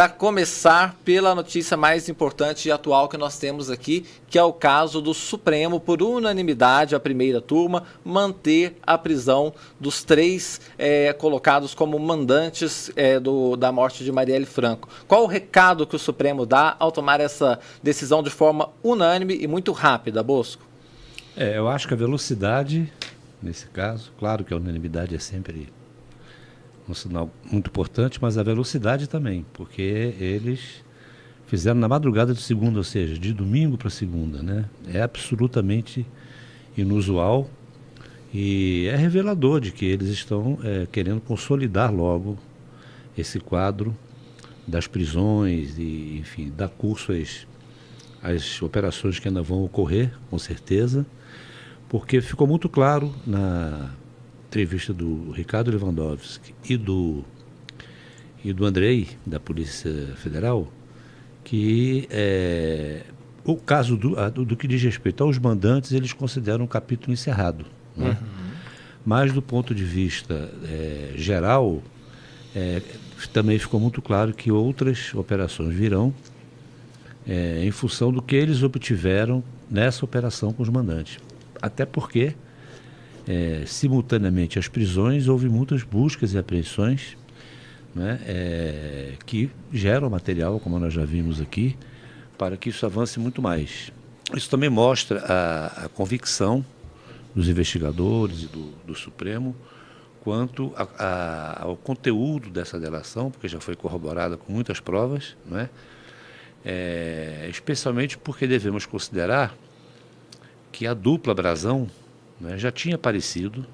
A começar pela notícia mais importante e atual que nós temos aqui, que é o caso do Supremo, por unanimidade, a primeira turma, manter a prisão dos três colocados como mandantes da morte de Marielle Franco. Qual o recado que o Supremo dá ao tomar essa decisão de forma unânime e muito rápida, Bosco? Eu acho que a velocidade, nesse caso, claro que a unanimidade é sempre um sinal muito importante, mas a velocidade também, porque eles fizeram na madrugada de segunda, ou seja, de domingo para segunda, né? É absolutamente inusual e é revelador de que eles estão querendo consolidar logo esse quadro das prisões e, enfim, dar curso às operações que ainda vão ocorrer, com certeza, porque ficou muito claro na entrevista do Ricardo Lewandowski e do Andrei, da Polícia Federal, que o caso do que diz respeito aos mandantes, eles consideram um capítulo encerrado. Né? Mas do ponto de vista geral, também ficou muito claro que outras operações virão em função do que eles obtiveram nessa operação com os mandantes. Até porque simultaneamente às prisões, houve muitas buscas e apreensões, né, que geram material, como nós já vimos aqui, para que isso avance muito mais. Isso também mostra a convicção dos investigadores e do Supremo quanto ao conteúdo dessa delação, porque já foi corroborada com muitas provas, né, especialmente porque devemos considerar que a dupla Brazão, né, já tinha aparecido,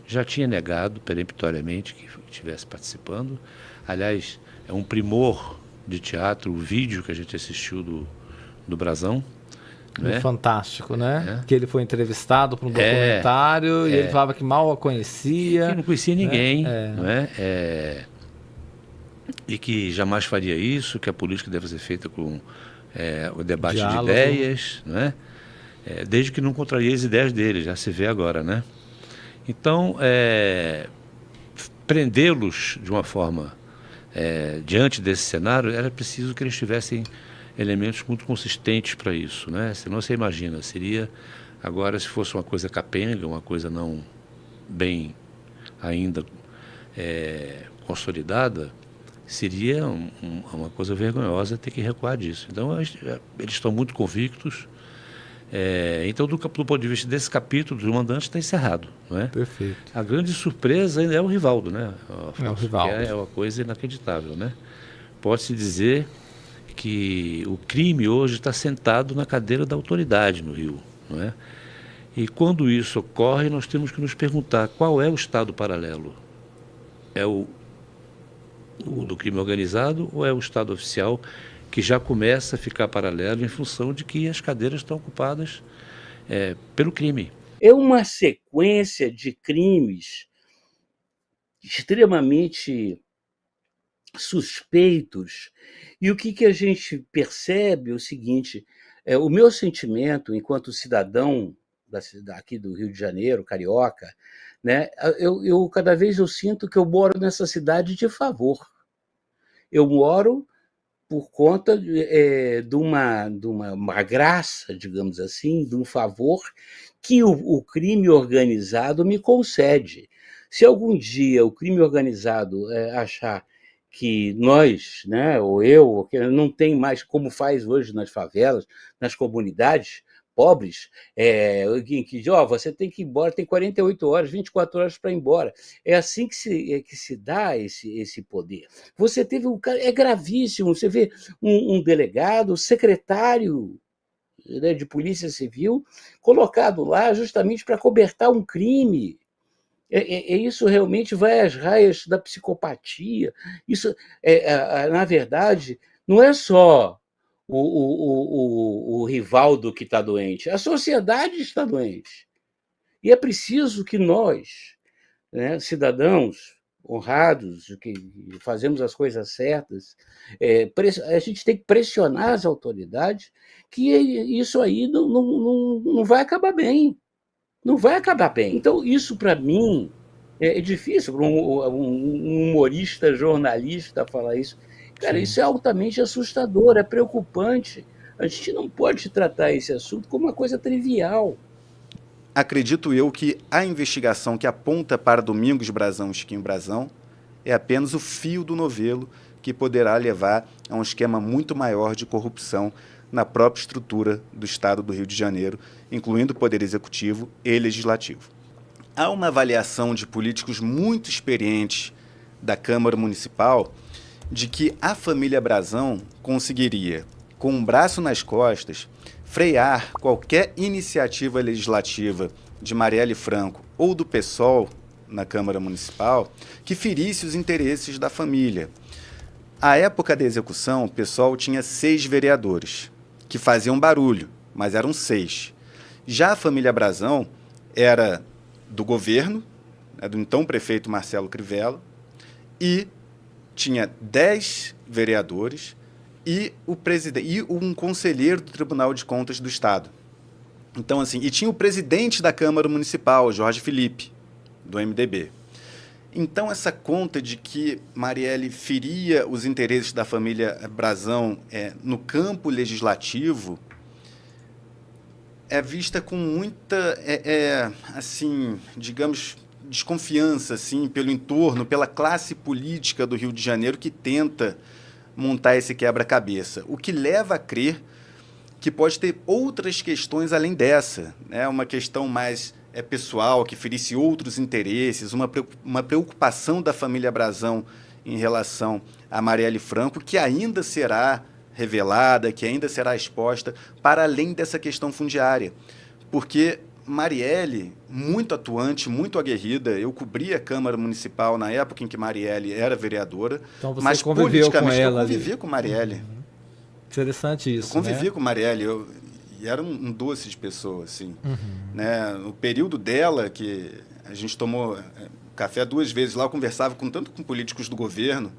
já tinha negado peremptoriamente que estivesse participando. Aliás, é um primor de teatro o vídeo que a gente assistiu do Brazão. Né? Fantástico, né? Que ele foi entrevistado para um documentário e ele falava que mal a conhecia. Que não conhecia ninguém, né? E que jamais faria isso, que a política deve ser feita com o debate diálogo, de ideias, né? Desde que não contraria as ideias dele, já se vê agora, né? Então, prendê-los de uma forma diante desse cenário, era preciso que eles tivessem elementos muito consistentes para isso, né? Senão você imagina, seria agora se fosse uma coisa capenga, uma coisa não bem ainda consolidada, seria uma coisa vergonhosa ter que recuar disso. Então, eles estão muito convictos. Então, do ponto de vista desse capítulo, do mandante está encerrado. Não é? Perfeito. A grande surpresa ainda é o Rivaldo, né? O Rivaldo. É uma coisa inacreditável, né? Pode-se dizer que o crime hoje está sentado na cadeira da autoridade no Rio, não é? E quando isso ocorre, nós temos que nos perguntar qual é o estado paralelo. É o do crime organizado ou é o estado oficial que já começa a ficar paralelo em função de que as cadeiras estão ocupadas pelo crime? É uma sequência de crimes extremamente suspeitos. E o que a gente percebe é o seguinte: o meu sentimento enquanto cidadão aqui do Rio de Janeiro, carioca, né, cada vez eu sinto que eu moro nessa cidade de favor. Eu moro por conta de uma graça, digamos assim, de um favor que o crime organizado me concede. Se algum dia o crime organizado achar que nós, né, ou eu, não tem mais como faz hoje nas favelas, nas comunidades pobres, que você tem que ir embora, tem 48 horas, 24 horas para ir embora. É assim que se dá esse poder. Você teve é gravíssimo, você vê um delegado, secretário, né, de Polícia Civil, colocado lá justamente para cobertar um crime. Isso realmente vai às raias da psicopatia. Isso, na verdade, não é só o Rivaldo que está doente, a sociedade está doente. E é preciso que nós, né, cidadãos honrados, que fazemos as coisas certas, a gente tem que pressionar as autoridades que isso aí não vai acabar bem. Não vai acabar bem. Então, isso, para mim, é difícil para um humorista, jornalista falar isso. Cara, Sim. isso é altamente assustador, é preocupante. A gente não pode tratar esse assunto como uma coisa trivial. Acredito eu que a investigação que aponta para Domingos Brazão e Chiquinho Brazão é apenas o fio do novelo que poderá levar a um esquema muito maior de corrupção na própria estrutura do Estado do Rio de Janeiro, incluindo o Poder Executivo e Legislativo. Há uma avaliação de políticos muito experientes da Câmara Municipal de que a família Brazão conseguiria, com um braço nas costas, frear qualquer iniciativa legislativa de Marielle Franco ou do PSOL na Câmara Municipal que ferisse os interesses da família. À época da execução, o PSOL tinha 6 vereadores, que faziam barulho, mas eram 6. Já a família Brazão era do governo, do então prefeito Marcelo Crivella, e tinha 10 vereadores e um conselheiro do Tribunal de Contas do Estado. Então, assim, e tinha o presidente da Câmara Municipal, Jorge Felipe, do MDB. Então, essa conta de que Marielle feria os interesses da família Brazão no campo legislativo é vista com muita, assim, digamos, desconfiança, assim, pelo entorno, pela classe política do Rio de Janeiro que tenta montar esse quebra-cabeça, o que leva a crer que pode ter outras questões além dessa, né? Uma questão mais pessoal, que ferisse outros interesses, uma preocupação da família Brazão em relação a Marielle Franco, que ainda será revelada, que ainda será exposta, para além dessa questão fundiária. Porque Marielle, muito atuante, muito aguerrida, eu cobri a Câmara Municipal na época em que Marielle era vereadora, Então você mas conviveu com ela eu convivi com Marielle. Interessante isso, Eu convivi né? com Marielle, e era um doce de pessoa, assim. Né? No período dela, que a gente tomou café 2 vezes lá, eu conversava tanto com políticos do governo,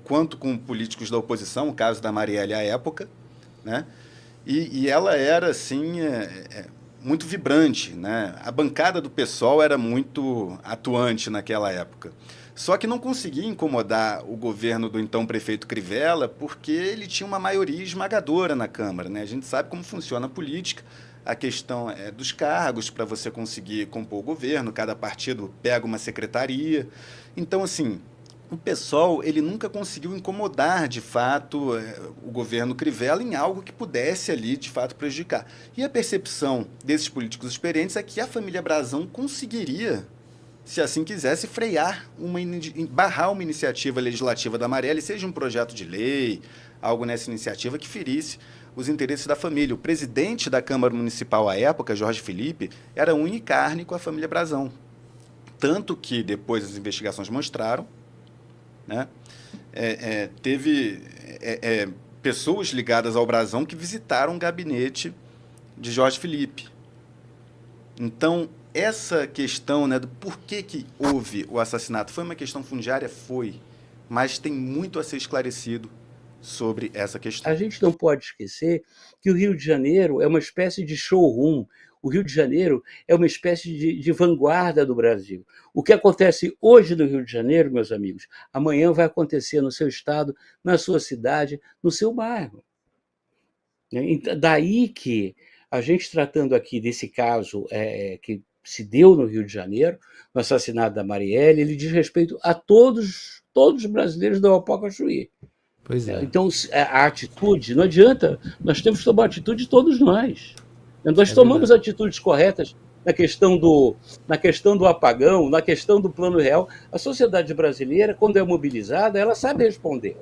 quanto com políticos da oposição, o caso da Marielle à época, né? E ela era, assim, muito vibrante, né? A bancada do PSOL era muito atuante naquela época. Só que não conseguia incomodar o governo do então prefeito Crivella porque ele tinha uma maioria esmagadora na Câmara, né? A gente sabe como funciona a política, a questão dos cargos para você conseguir compor o governo, cada partido pega uma secretaria. Então, assim, o PSOL ele nunca conseguiu incomodar, de fato, o governo Crivella em algo que pudesse ali, de fato, prejudicar. E a percepção desses políticos experientes é que a família Brazão conseguiria, se assim quisesse, barrar uma iniciativa legislativa da Marielle, seja um projeto de lei, algo nessa iniciativa que ferisse os interesses da família. O presidente da Câmara Municipal à época, Jorge Felipe, era unha e carne com a família Brazão. Tanto que depois as investigações mostraram, né, teve pessoas ligadas ao Brazão que visitaram o gabinete de Jorge Felipe. Então, essa questão, né, do porquê que houve o assassinato, foi uma questão fundiária? Foi, mas tem muito a ser esclarecido sobre essa questão. A gente não pode esquecer que o Rio de Janeiro é uma espécie de showroom. O Rio de Janeiro é uma espécie de vanguarda do Brasil. O que acontece hoje no Rio de Janeiro, meus amigos, amanhã vai acontecer no seu estado, na sua cidade, no seu bairro. Daí que a gente tratando aqui desse caso que se deu no Rio de Janeiro, no assassinato da Marielle, ele diz respeito a todos os brasileiros da Opa Chuí. Pois é. Então, a atitude, não adianta, nós temos que tomar atitude todos nós. Nós tomamos atitudes corretas na questão do apagão, na questão do Plano Real. A sociedade brasileira, quando é mobilizada, ela sabe responder.